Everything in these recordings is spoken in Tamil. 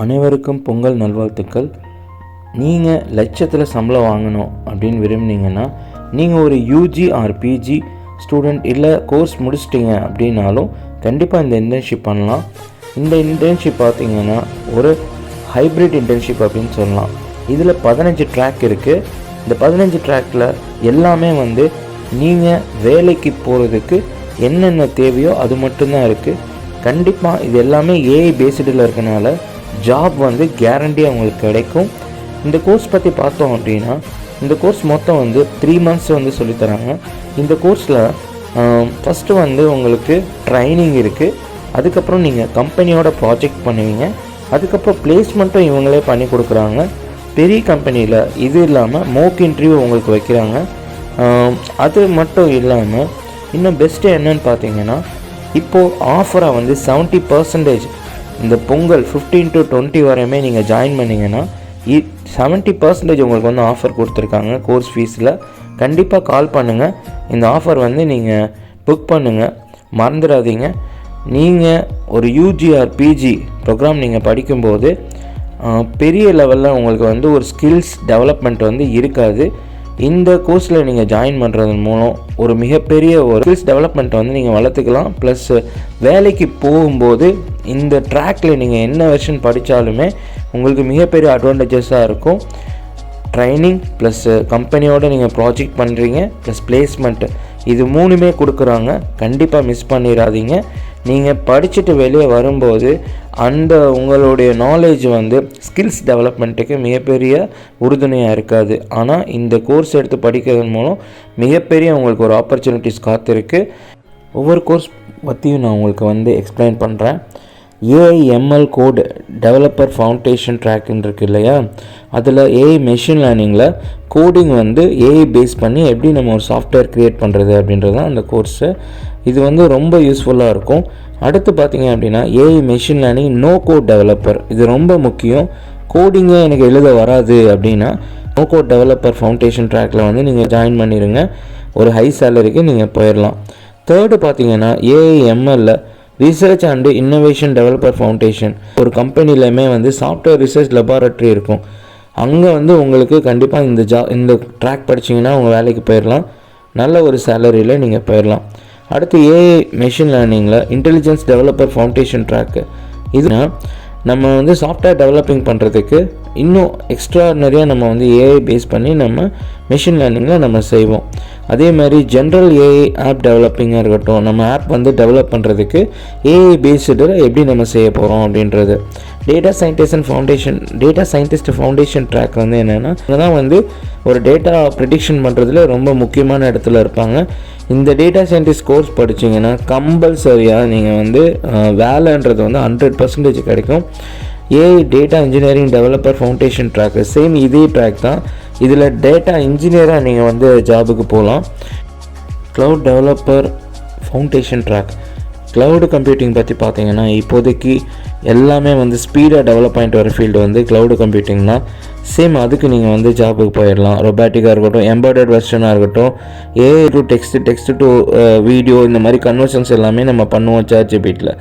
அனைவருக்கும் பொங்கல் நல்வாழ்த்துக்கள். நீங்கள் லட்சத்தில் சம்பளம் வாங்கணும் அப்படின்னு விரும்புனீங்கன்னா நீங்கள் ஒரு யூஜி ஆர் பிஜி ஸ்டூடெண்ட் இல்லை கோர்ஸ் முடிச்சிட்டிங்க அப்படின்னாலும் கண்டிப்பாக இந்த இன்டர்ன்ஷிப் பண்ணலாம். இந்த இன்டர்ன்ஷிப் பார்த்திங்கன்னா ஒரு ஹைப்ரிட் இன்டர்ன்ஷிப் அப்படின்னு சொல்லலாம். இதில் 15 ட்ராக் இருக்குது. இந்த 15 ட்ராக்கில் எல்லாமே நீங்கள் வேலைக்கு போகிறதுக்கு என்னென்ன தேவையோ அது மட்டும்தான் இருக்குது. கண்டிப்பாக இது எல்லாமே ஏஐ பேஸ்டில் இருக்கனால ஜாப் கேரண்டியாக உங்களுக்கு கிடைக்கும். இந்த கோர்ஸ் பற்றி பார்த்தோம் அப்படின்னா இந்த கோர்ஸ் மொத்தம் 3 மந்த்ஸ் சொல்லித்தராங்க. இந்த கோர்ஸில் ஃபஸ்ட்டு உங்களுக்கு ட்ரைனிங் இருக்குது. அதுக்கப்புறம் நீங்கள் கம்பெனியோட ப்ராஜெக்ட் பண்ணுவீங்க. அதுக்கப்புறம் பிளேஸ்மெண்ட்டும் இவங்களே பண்ணி கொடுக்குறாங்க. பெரிய கம்பெனியில் இது இல்லாமல் மோக் இன்டர்வியூ உங்களுக்கு வைக்கிறாங்க. அது மட்டும் இல்லாமல் இன்னும் பெஸ்ட்டு என்னன்னு பார்த்தீங்கன்னா இப்போது ஆஃபராக 70% இந்த பொங்கல் 15 to 20 வரையுமே நீங்கள் ஜாயின் பண்ணிங்கன்னா 70% உங்களுக்கு ஆஃபர் கொடுத்துருக்காங்க கோர்ஸ் ஃபீஸில். கண்டிப்பாக கால் பண்ணுங்கள். இந்த ஆஃபர் நீங்கள் புக் பண்ணுங்கள், மறந்துடாதீங்க. நீங்கள் ஒரு யூஜிஆர் பிஜி ப்ரோக்ராம் நீங்கள் படிக்கும்போது பெரிய லெவலில் உங்களுக்கு ஒரு ஸ்கில்ஸ் டெவலப்மெண்ட் இருக்காது. இந்த கோர்ஸில் நீங்கள் ஜாயின் பண்ணுறதன் மூலம் ஒரு மிகப்பெரிய ஒரு ஸ்கில்ஸ் டெவலப்மெண்ட் நீங்கள் வளர்த்துக்கலாம். ப்ளஸ் வேலைக்கு போகும்போது இந்த ட்ராக்கில் நீங்கள் என்ன வெர்ஷன் படித்தாலுமே உங்களுக்கு மிகப்பெரிய அட்வான்டேஜஸாக இருக்கும். ட்ரைனிங் ப்ளஸ் கம்பெனியோடு நீங்கள் ப்ராஜெக்ட் பண்ணுறீங்க ப்ளஸ் பிளேஸ்மெண்ட்டு, இது 3மே கொடுக்குறாங்க. கண்டிப்பாக மிஸ் பண்ணிடாதீங்க. நீங்கள் படிச்சுட்டு வெளியே வரும்போது அந்த உங்களுடைய நாலேஜ் ஸ்கில்ஸ் டெவலப்மெண்ட்டுக்கு மிகப்பெரிய உறுதுணையாக இருக்காது. ஆனால் இந்த கோர்ஸ் எடுத்து படிக்கிறதன் மூலம் மிகப்பெரிய உங்களுக்கு ஒரு ஆப்பர்ச்சுனிட்டிஸ் காத்திருக்கு. ஒவ்வொரு கோர்ஸ் பற்றியும் நான் உங்களுக்கு எக்ஸ்பிளைன் பண்ணுறேன். ஏஐஎம்எல் கோட் டெவலப்பர் ஃபவுண்டேஷன் ட்ராக்னு இருக்குது இல்லையா, அதில் ஏஐ மெஷின் லேர்னிங்கில் கோடிங் ஏஐ பேஸ் பண்ணி எப்படி நம்ம ஒரு சாஃப்ட்வேர் க்ரியேட் பண்ணுறது அப்படின்றது தான் அந்த கோர்ஸு. இது ரொம்ப யூஸ்ஃபுல்லாக இருக்கும். அடுத்து பார்த்திங்க அப்படின்னா AI machine learning no code developer, இது ரொம்ப முக்கியம். கோடிங்கே எனக்கு எழுத வராது அப்படின்னா நோ கோட் டெவலப்பர் ஃபவுண்டேஷன் ட்ராக்கில் நீங்கள் ஜாயின் பண்ணிடுங்க. ஒரு ஹை சேலரிக்கு நீங்கள் போயிடலாம். தேர்டு பார்த்திங்கன்னா ஏஐஎம்எல்ல research and innovation developer foundation. ஒரு கம்பெனிலையுமே சாஃப்ட்வேர் ரிசர்ச் லெபார்ட்ரி இருக்கும். அங்கே உங்களுக்கு கண்டிப்பாக இந்த ட்ராக் படிச்சிங்கன்னா உங்கள் வேலைக்கு போயிடலாம். நல்ல ஒரு சேலரியில் நீங்கள் போயிடலாம். அடுத்து ஏஐ மெஷின் லேர்னிங்கில் இன்டெலிஜென்ஸ் டெவலப்பர் ஃபவுண்டேஷன் ட்ராக்கு. இதுனா நம்ம சாஃப்ட்வேர் டெவலப்பிங் பண்ணுறதுக்கு இன்னும் எக்ஸ்ட்ரானரியாக நம்ம ஏஐ பேஸ் பண்ணி நம்ம மெஷின் லேர்னிங்கில் நம்ம செய்வோம். அதே மாதிரி ஜென்ரல் ஏஐ ஆப் டெவலப்பிங்காக இருக்கட்டும், நம்ம ஆப் டெவலப் பண்ணுறதுக்கு ஏஐ பேஸ்டில் எப்படி நம்ம செய்ய போகிறோம் அப்படின்றது. டேட்டா சயின்டிஸ்ட் ஃபவுண்டேஷன் ட்ராக் என்னென்னா தான் ஒரு டேட்டா ப்ரெடிக்ஷன் பண்ணுறதுல ரொம்ப முக்கியமான இடத்துல இருப்பாங்க. இந்த டேட்டா சயின்டிஸ்ட் கோர்ஸ் படிச்சிங்கன்னா கம்பல்சரியாக நீங்கள் வேலைன்றது 100% கிடைக்கும். AI data engineering developer foundation track same இதே ட்ராக் தான். இதில் டேட்டா இன்ஜினியராக நீங்கள் ஜாபுக்கு போகலாம். Cloud developer foundation track, cloud computing பற்றி பார்த்தீங்கன்னா இப்போதைக்கு எல்லாமே ஸ்பீடாக டெவலப் ஆகிட்டு வர ஃபீல்டு க்ளவுடு கம்ப்யூட்டிங் தான். சேம் அதுக்கு நீங்கள் ஜாபுக்கு போயிடலாம். ரொபாட்டிக்காக இருக்கட்டும், எம்பாய்டர்ட் வெர்ஷனாக இருக்கட்டும், AI to text to video, இந்த மாதிரி கன்வர்ஷன்ஸ் எல்லாமே நம்ம பண்ணுவோம் ChatGPTல.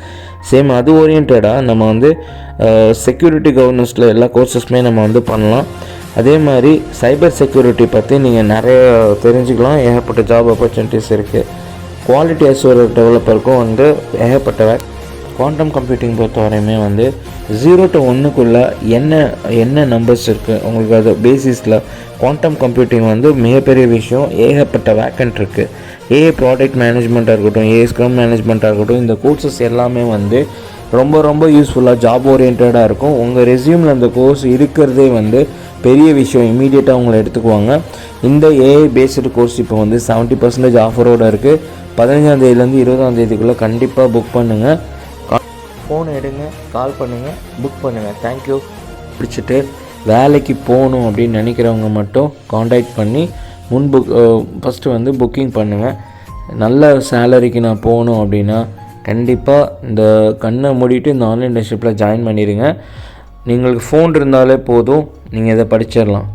சேம் அது ஓரியன்டாக நம்ம செக்யூரிட்டி கவர்னன்ஸில் எல்லா கோர்சஸுமே நம்ம பண்ணலாம். அதே மாதிரி சைபர் செக்யூரிட்டி பற்றி நீங்கள் நிறைய தெரிஞ்சுக்கலாம். ஏகப்பட்ட ஜாப் ஆப்பர்ச்சுனிட்டிஸ் இருக்குது. குவாலிட்டி அஷ்யூரர் டெவலப்பருக்கும் ஏகப்பட்ட குவாண்டம் கம்ப்யூட்டிங் பொறுத்த வரையுமே 0 to 1க்குள்ளே என்ன நம்பர்ஸ் இருக்குது உங்களுக்கு, அது பேசிஸில் குவாண்டம் கம்ப்யூட்டிங் மிகப்பெரிய விஷயம். ஏகப்பட்ட வேக்கண்ட் இருக்குது. ஏஐ ப்ராடக்ட் மேனேஜ்மெண்ட்டாக இருக்கட்டும், ஏஐ ஸ்க்ரம் மேனேஜ்மெண்ட்டாக இருக்கட்டும், இந்த கோர்சஸ் எல்லாமே ரொம்ப ரொம்ப யூஸ்ஃபுல்லாக ஜாப் ஓரியன்டாக இருக்கும். உங்கள் ரெஸ்யூமில் அந்த கோர்ஸ் இருக்கிறதே பெரிய விஷயம். இமீடியட்டாக உங்களை எடுத்துக்குவாங்க. இந்த ஏஐ பேஸ்டு கோர்ஸ் இப்போ 70% ஆஃபரோடு இருக்குது. 15ஆம் தேதியிலேருந்து 20ஆம் தேதிக்குள்ளே கண்டிப்பாக புக் பண்ணுங்கள். ஃபோன் எடுங்க, கால் பண்ணுங்கள், புக் பண்ணுங்கள். தேங்க்யூ. பிடிச்சிட்டு வேலைக்கு போகணும் அப்படின்னு நினைக்கிறவங்க மட்டும் காண்டாக்ட் பண்ணி ஃபஸ்ட்டு புக்கிங் பண்ணுங்கள். நல்ல சேலரிக்கு நான் போகணும் அப்படின்னா கண்டிப்பாக இந்த கண்ணை மூடிட்டு இந்த ஆன்லைன் இன்டர்ன்ஷிப்பில் ஜாயின் பண்ணிடுங்க. உங்களுக்கு ஃபோன் இருந்தாலே போதும், நீங்கள் இதை படிச்சிடலாம்.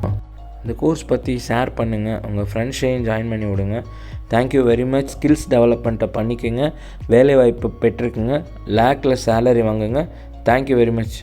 இந்த கோர்ஸ் பற்றி ஷேர் பண்ணுங்கள், உங்கள் ஃப்ரெண்ட்ஸையும் ஜாயின் பண்ணி விடுங்க. Thank you very much. ஸ்கில்ஸ் டெவலப்மெண்ட்டை பண்ணிக்கோங்க, வேலைவாய்ப்பு பெற்றுக்குங்க, லேக்கில் சேலரி வாங்குங்க. Thank you very much.